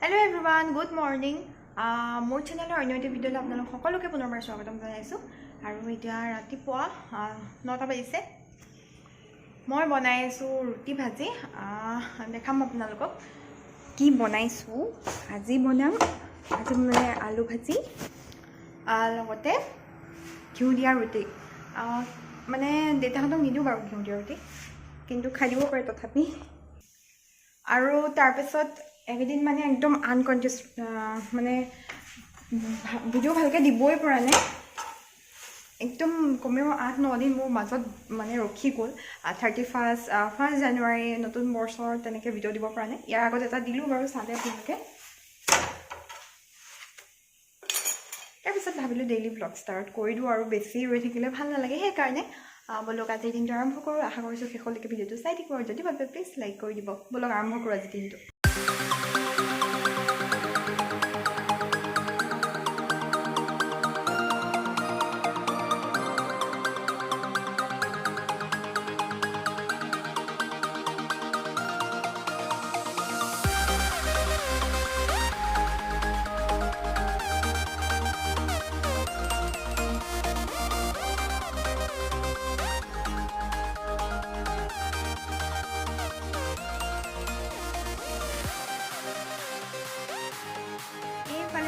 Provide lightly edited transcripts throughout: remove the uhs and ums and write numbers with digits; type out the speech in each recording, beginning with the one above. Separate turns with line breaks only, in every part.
Hello everyone, good morning. More channel or new video la apnalok সকলোকে পুনৰবাৰ স্বাগতম জনাইছো আৰু এতিয়া ৰাতিপুৱা 9টা বাজিছে মই বনাইছো ৰুটি ভাজি দেখাম আপোনালোকক কি বনাইছো আজি মানে আলু ভাজি লগতে ঘিউ দিয়া ৰুটি মানে দেতাহঁতক নিদিও বাৰু ঘিউ দিয়া ৰুটি কিন্তু খাই দিব পাৰে তথাপি আৰু তাৰ পিছত একদিন মানে একদম আনকনচিয়াস মানে ভিডিও ভালকে দিবই পৰা নাই একদম কমেও 8-9 দিন মোৰ মাজত মানে ৰখি গ'ল 1 জানুৱাৰী নতুন বছৰ তেনেকে ভিডিও দিব পৰা নাই ইয়াৰ আগত এটা দিলো বাৰু চালে আপোনালোকে তাৰপিছত ভাবিলো ডেইলি ব্লগ ষ্টাৰ্ট কৰি দিও আৰু বেছি ৰৈ থাকিলে ভাল নালাগে সেই কাৰণে বলক আজি দিনটো আৰম্ভ কৰো আশা কৰিছো শেষলৈকে ভিডিওটো চাই থাকিব আৰু যদি ভাল পায় প্লিজ লাইক কৰি দিব বলক আৰম্ভ কৰো আজি দিনটো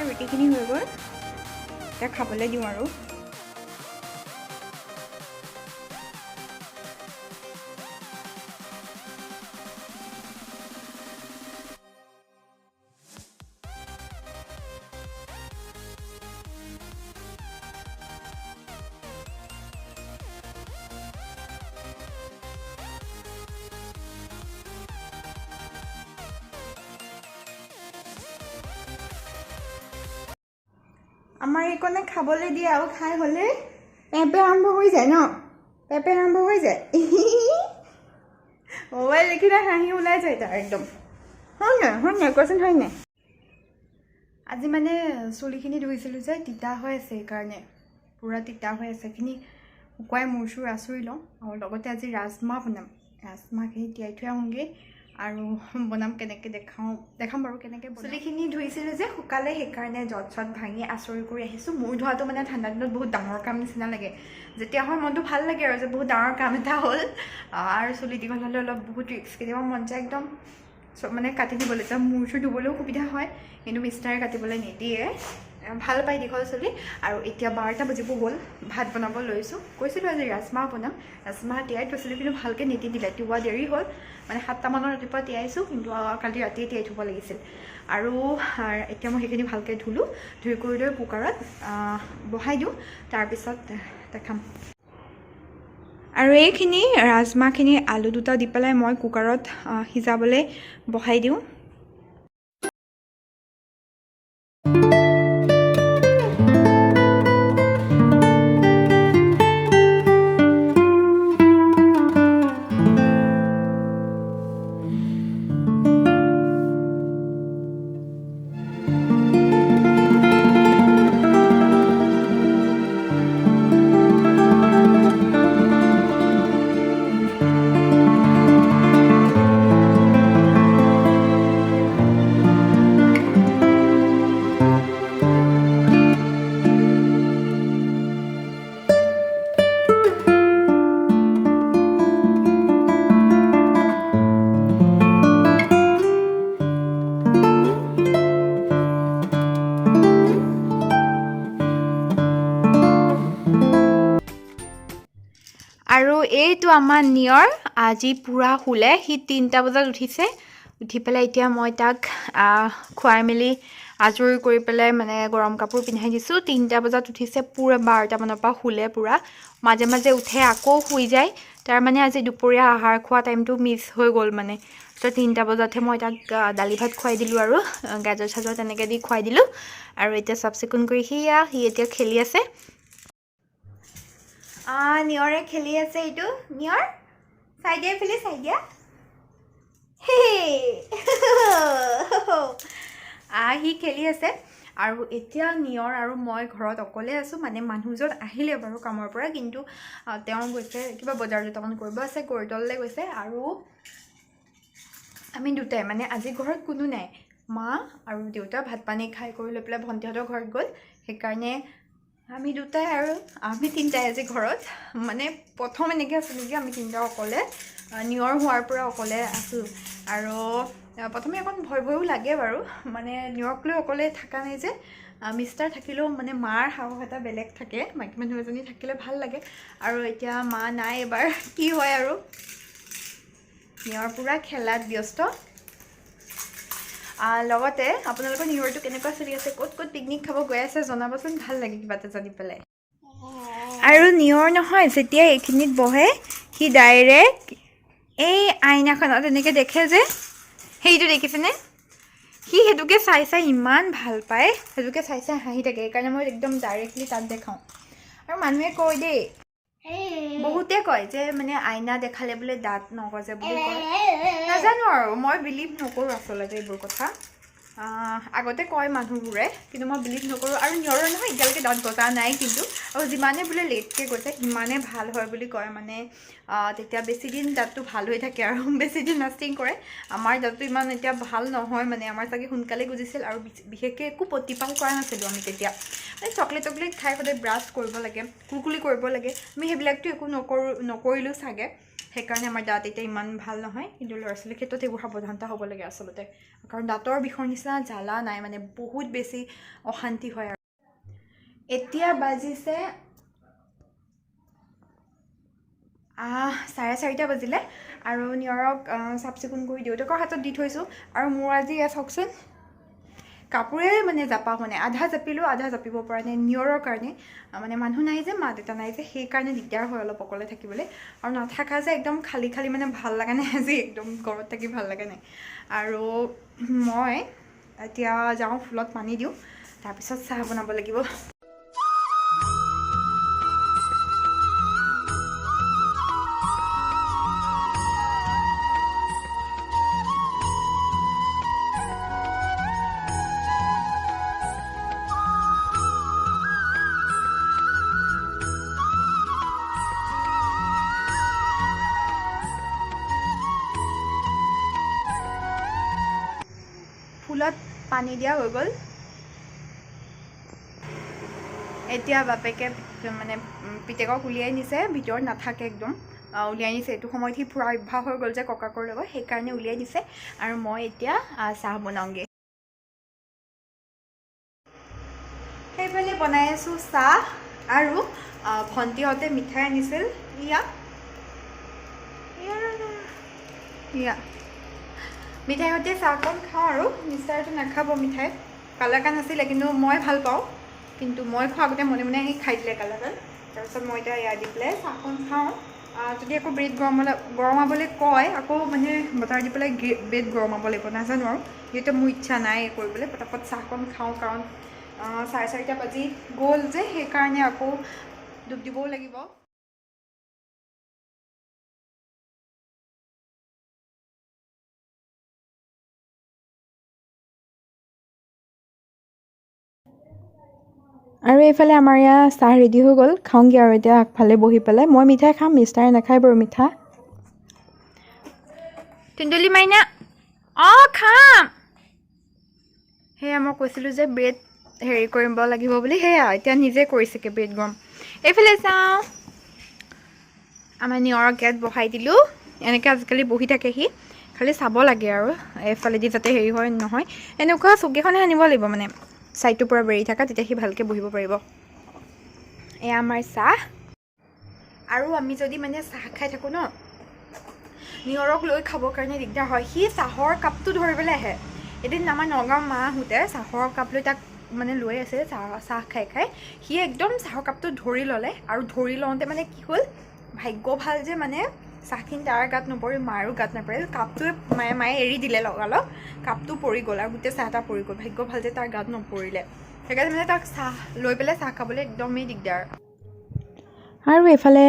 ৰুটিখিনি হৈ গ'ল এতিয়া খাবলৈ দিওঁ আৰু আমাৰ এইকনে খাবলৈ দিয়ে আৰু খাই হলে পেপে আৰম্ভ হৈ যায় ন পেপে আৰম্ভ হৈ যায় মোবাইল দেখিলে হাঁহি ওলাই যায় তাৰ একদম হয় না কোৱাচোন হয় নাই আজি মানে চুলিখিনি ধুইছিলো যে তিতা হৈ আছে সেইকাৰণে পুৰা তিতা হৈ আছে খিনি শুকুৱাই মূৰ চুৰ আঁচুৰি লওঁ আৰু লগতে আজি ৰাজমাহ বনাম ৰাজমাহখিনি তিয়াই থৈ আহোঁগৈ আৰু বনাম কেনেকৈ দেখাম বাৰু কেনেকৈ চুলিখিনি ধুইছিলোঁ যে শুকালে সেইকাৰণে জট ভাঙি আচৰি কৰি আহিছোঁ মূৰ ধোৱাটো মানে ঠাণ্ডা দিনত বহুত ডাঙৰ কাম নিচিনা লাগে যেতিয়া হয় মনটো ভাল লাগে আৰু যে বহুত ডাঙৰ কাম এটা হ'ল আৰু চুলি দীঘল হ'লে অলপ বহুত ৰিক্স কেতিয়াবা মন যায় একদম মানে কাটি দিবলৈ এতিয়া মূৰ চুৰ ধুবলৈও সুবিধা হয় কিন্তু মিষ্টাৰে কাটিবলৈ নিদিয়ে ভাল পাই দীঘল চুলি আৰু এতিয়া 12টা বাজিব গ'ল ভাত বনাব লৈছোঁ কৈছিলোঁ আজি ৰাজমাহ বনাম ৰাজমাহ তিয়াই থৈছিলোঁ কিন্তু ভালকৈ নিতিদিলে তিওৱা দেৰি হ'ল মানে 7টা মানত ৰাতিপুৱা তিয়াইছোঁ কিন্তু কালি ৰাতিয়ে তিয়াই থ'ব লাগিছিল আৰু এতিয়া মই সেইখিনি ভালকৈ ধুলোঁ ধুই কৰি লৈ কুকাৰত বহাই দিওঁ তাৰপিছত দেখাম আৰু এইখিনি ৰাজমাহখিনি আলু দুটা দি পেলাই মই কুকাৰত সিজাবলৈ বহাই দিওঁ আৰু এইটো আমাৰ নিয়ৰ আজি পুৰা শুলে সি 3টা বজাত উঠিছে উঠি পেলাই এতিয়া মই তাক খুৱাই মেলি আজৰি কৰি পেলাই মানে গৰম কাপোৰ পিন্ধাই দিছোঁ 3টা বজাত উঠিছে পুৰা 12টা মানৰ পৰা শুলে পুৰা মাজে মাজে উঠে আকৌ শুই যায় তাৰ মানে আজি দুপৰীয়া আহাৰ খোৱা টাইমটো মিছ হৈ গ'ল মানে তো 3টা বজাতহে মই তাক দালি ভাত খুৱাই দিলোঁ আৰু গাজৰ চাজৰ তেনেকৈ দি খুৱাই দিলোঁ আৰু এতিয়া চাফ চিকুণ কৰি সি এতিয়া খেলি আছে নিয়ৰে খেলি আছে এইটো নিয়ৰ চাই দিয়া ফেলি চাই দিয়া হে সি খেলি আছে আৰু এতিয়া নিয়ৰ আৰু মই ঘৰত অকলে আছো মানে মানুহজন আহিলে বাৰু কামৰ পৰা কিন্তু তেওঁ গৈছে কিবা বজাৰ দুটামান কৰিব আছে কৰিতললৈ গৈছে আৰু আমি দুটাই মানে আজি ঘৰত কোনো নাই মা আৰু দেউতা ভাত পানী খাই কৰি লৈ পেলাই ভণ্টিহঁতৰ ঘৰত গ'ল সেইকাৰণে আমি দুটাই আৰু আমি তিনিটাই আজি ঘৰত মানে প্ৰথম এনেকৈ আছোঁ নেকি আমি তিনিটা অকলে নিউয়ৰ হোৱাৰ পৰা অকলে আছোঁ আৰু প্ৰথমে অকণ ভয়ো লাগে বাৰু মানে নিউয়ৰ্ক লৈ অকলে থকা নাই যে মিষ্টাৰ থাকিলেও মানে মাৰ সাহস এটা বেলেগ থাকে মাইকী মানুহ এজনী থাকিলে ভাল লাগে আৰু এতিয়া মা নাই এবাৰ কি হয় আৰু নিউয়ৰ পূৰা খেলাত ব্যস্ত লগতে আপোনালোকৰ নিউয়ৰটো কেনেকুৱা চলি আছে ক'ত ক'ত পিকনিক খাব গৈ আছে জনাবচোন ভাল লাগে কিবা এটা জানি পেলাই আৰু নিউয়ৰ নহয় যেতিয়া এইখিনিত বহে সি ডাইৰেক্ট এই আইনাখনত এনেকৈ দেখে যে সেইটো দেখিছেনে সি সেইটোকে চাই চাই ইমান ভাল পায় সেইটোকে চাই চাই হাঁহি থাকে সেইকাৰণে মই একদম ডাইৰেক্টলি তাত দেখাওঁ আৰু মানুহে কয় দেই বহুতে কয় যে মানে আইনা দেখালে বোলে দাঁত নগজে বুলি কয় নাজানো আৰু মই বিলিভ নকৰোঁ আচলতে এইবোৰ কথা আগতে কয় মানুহবোৰে কিন্তু মই বিলিভ নকৰোঁ আৰু নিউয়ৰৰ নহয় এতিয়ালৈকে দাঁত গজা নাই কিন্তু আৰু যিমানে বোলে লেটকৈ গৈছে সিমানে ভাল হয় বুলি কয় মানে তেতিয়া বেছিদিন দাঁতটো ভাল হৈ থাকে আৰু বেছিদিন লাষ্টিং কৰে আমাৰ দাঁতটো ইমান এতিয়া ভাল নহয় মানে আমাৰ চাগে সোনকালে গুজিছিল আৰু বিশেষকৈ একো প্ৰতিপাল কৰা নাছিলোঁ আমি তেতিয়া মানে চকলেট খাই সদায় ব্ৰাছ কৰিব লাগে কুলকুলি কৰিব লাগে আমি সেইবিলাকতো একো নকৰিলোঁ চাগে সেইকাৰণে আমাৰ দাঁত এতিয়া ইমান ভাল নহয় কিন্তু ল'ৰা ছোৱালীৰ ক্ষেত্ৰত এইবোৰ সাৱধানতা হ'ব লাগে আচলতে কাৰণ দাঁতৰ বিষৰ নিচিনা জ্বালা নাই মানে বহুত বেছি অশান্তি হয় আৰু এতিয়া বাজিছে 4:30 বাজিলে আৰু নিউয়ৰ্ক চাফ চিকুণ কৰি দেউতাকৰ হাতত দি থৈছোঁ আৰু মোৰ আজি ইয়াত চাওকচোন কাপোৰে মানে জাপা হোৱা নাই আধা জাপিলোঁ আধা জাপিব পৰা নাই নিউয়ৰৰ কাৰণে মানে মানুহ নাই যে মা দেউতা নাই যে সেইকাৰণে দিগদাৰ হয় অলপ অকলে থাকিবলৈ আৰু নাথাকা যে একদম খালী খালী মানে ভাল লগা নাই আজি একদম ঘৰত থাকি ভাল লগা নাই আৰু মই এতিয়া যাওঁ ফুলত পানী দিওঁ তাৰপিছত চাহ বনাব লাগিব ফুলত পানী দিয়া হৈ গ'ল এতিয়া বাপেকে মানে পিতেকক উলিয়াই নিছে ভিতৰত নাথাকে একদম উলিয়াই নিছে এইটো সময়ত সি পুৰা অভ্যাস হৈ গ'ল যে ককাকৰ লগত সেইকাৰণে উলিয়াই দিছে আৰু মই এতিয়া চাহ বনাওঁগৈ সেইফালে বনাই আছোঁ চাহ আৰু ভণ্টিহঁতে মিঠাই আনিছিল ইয়া মিঠাইহঁতে চাহকণ খাওঁ আৰু মিষ্টাৰটো নাখাব মিঠাই কালাকান আছিলে কিন্তু মই ভাল পাওঁ কিন্তু মই খোৱা আগতে মনে মনে আহি খাই দিলে কালাকান তাৰপিছত মই এতিয়া ইয়াত দি পেলাই চাহকণ খাওঁ যদি আকৌ ব্ৰেড গৰমাবলৈ কয় আকৌ মানে বটাৰ দি পেলাই ব্ৰেড গৰমাব লাগিব নাজানো আৰু যিহেতু মোৰ ইচ্ছা নাই কৰিবলৈ পটাপট চাহকণ খাওঁ কাৰণ 4:30 বাজি গ'ল যে সেইকাৰণে আকৌ ডুব দিবও লাগিব আৰু এইফালে আমাৰ ইয়াৰ চাহ ৰেডি হৈ গ'ল খাওঁগৈ আৰু এতিয়া আগফালে বহি পেলাই মই মিঠাই খাম মিষ্টাৰে নাখায় বাৰু মিঠা তুন্দুলি মাইনা খাম সেয়া মই কৈছিলোঁ যে ব্ৰেড হেৰি কৰিব লাগিব বুলি সেয়া এতিয়া নিজে কৰিছেগৈ ব্ৰেড গৰম এইফালে চাওঁ আমাৰ নিউয়ৰ্ক ইয়াত বহাই দিলোঁ এনেকৈ আজিকালি বহি থাকে সি খালি চাব লাগে আৰু এইফালেদি যাতে হেৰি হয় নহয় এনেকুৱা চকীখনে আনিব লাগিব মানে ছাইডটোৰ পৰা বেৰি থকা তেতিয়া সি ভালকৈ বহিব পাৰিব এয়া আমাৰ চাহ আৰু আমি যদি মানে চাহ খাই থাকোঁ ন নিউয়ৰ্ক লৈ খাবৰ কাৰণে দিগদাৰ হয় সি চাহৰ কাপটো ধৰিবলৈ আহে এদিন আমাৰ নগাঁৱৰ মা আহোঁতে চাহৰ কাপ লৈ তাক মানে লৈ আছে চাহ খাই খাই সি একদম চাহৰ কাপটো ধৰি ল'লে আৰু ধৰি লওঁতে মানে কি হ'ল ভাগ্য ভাল যে মানে চাহখিনি তাৰ গাত নপৰি মাৰো গাত নপৰিল কাপটোৱে মায়ে এৰি দিলে লগালগ কাপটো পৰি গ'ল আৰু গোটেই চাহ এটা পৰি গ'ল ভাগ্য ভাল যে তাৰ গাত নপৰিলে সেইকাৰণে মানে তাক চাহ লৈ পেলাই চাহ খাবলৈ একদমেই দিগদাৰ আৰু এইফালে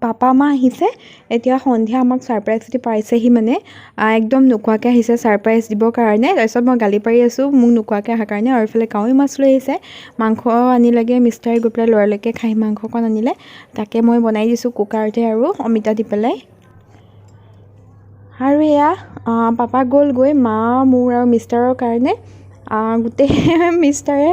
পাপা মা আহিছে এতিয়া সন্ধিয়া আমাক ছাৰপ্ৰাইজ দি পাইছেহি মানে একদম নোকোৱাকৈ আহিছে ছাৰপ্ৰাইজ দিবৰ কাৰণে তাৰপিছত মই গালি পাৰি আছোঁ মোক নোকোৱাকৈ অহাৰ কাৰণে আৰু এইফালে কাৱৈ মাছ লৈ আহিছে মাংস আনিলেগৈ মিষ্টাৰে গৈ পেলাই ল'ৰালৈকে খাহী মাংস অকণ আনিলে তাকে মই বনাই দিছোঁ কুকাৰতে আৰু অমিতা দি পেলাই আৰু এয়া পাপা গ'লগৈ মা মোৰ আৰু মিষ্টাৰৰ কাৰণে গোটেই মিষ্টাৰে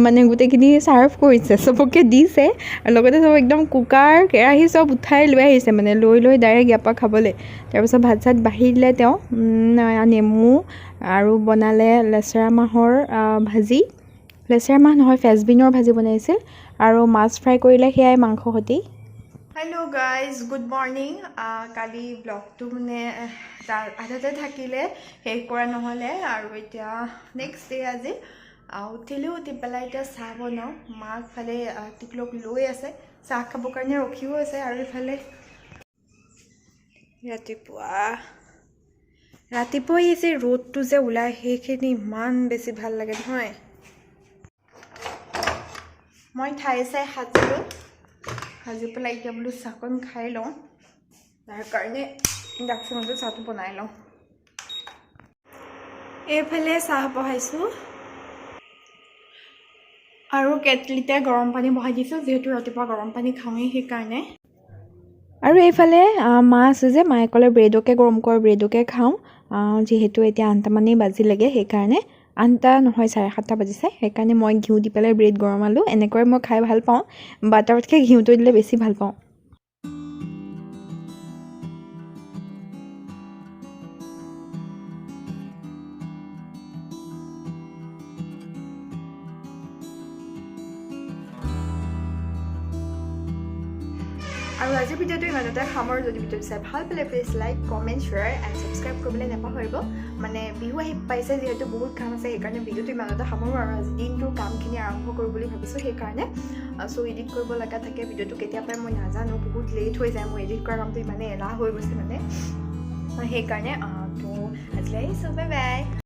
মানে গোটেইখিনি ছাৰ্ভ কৰিছে চবকে দিছে আৰু লগতে চব একদম কুকাৰ কেৰাহী চব উঠাই লৈ আহিছে মানে লৈ ডাইৰেক্ট ইয়াৰ পৰা খাবলৈ তাৰপিছত ভাত চাত বাঢ়ি দিলে তেওঁ নেমু আৰু বনালে লেচেৰা মাহৰ ভাজি লেচেৰা মাহ নহয় ফেচবিনৰ ভাজি বনাইছিল আৰু মাছ ফ্ৰাই কৰিলে সেয়াই মাংস সৈতে হেল্ল' গাইজ গুড মৰ্ণিং কালি ব্লগটো মানে আধাতে থাকিলে শেষ কৰা নহ'লে আৰু এতিয়া নেক্সট ডে আজি উঠিলোঁ উঠি পেলাই এতিয়া চাহ বনাওঁ মাক ফালে টিকলক লৈ আছে চাহ খাবৰ কাৰণে ৰখিও আছে আৰু ইফালে ৰাতিপুৱা এই যে ৰ'দটো যে ওলাই সেইখিনি ইমান বেছি ভাল লাগে নহয় মই ঠাই চাই সাজি পেলাই এতিয়া বোলো চাহকণ খাই লওঁ তাৰ কাৰণে ইণ্ডাকশ্যনতে চাহটো বনাই লওঁ এইফালে চাহ বহাইছোঁ আৰু কেটলিতে গৰম পানী বহাই দিছোঁ যিহেতু ৰাতিপুৱা গৰম পানী খাওঁৱেই সেইকাৰণে আৰু এইফালে মা আছে যে মায়ে ক'লে ব্ৰেডকে গৰম কৰ ব্ৰেডকে খাওঁ যিহেতু এতিয়া 8টা মানেই বাজিলেগৈ সেইকাৰণে 8টা নহয় 7:30 বাজিছে সেইকাৰণে মই ঘিউ দি পেলাই ব্ৰেড গৰমালোঁ এনেকৈ মই খাই ভাল পাওঁ বাটাৰতকৈ ঘিউটো দিলে বেছি ভাল পাওঁ আৰু আজিৰ ভিডিঅ'টো ইমানতে সামৰো যদি ভিডিঅ'টো চাই ভাল পালে please like comment share and subscribe কৰিবলৈ নাপাহৰিব মানে বিহু আহি পাইছে যিহেতু বহুত কাম আছে সেইকাৰণে ভিডিঅ'টো ইমানতে সামৰো আৰু আজি দিনটোৰ কামখিনি আৰম্ভ কৰোঁ বুলি ভাবিছোঁ সেইকাৰণে চ' এডিট কৰিব লগা থাকে ভিডিঅ'টো কেতিয়া পাই মই নাজানো বহুত লেট হৈ যায় মই এডিট কৰা কামটো ইমানে এলাহ হৈ গৈছে মানে সেইকাৰণে তো আজিলৈ আহিছোঁ বাই বাই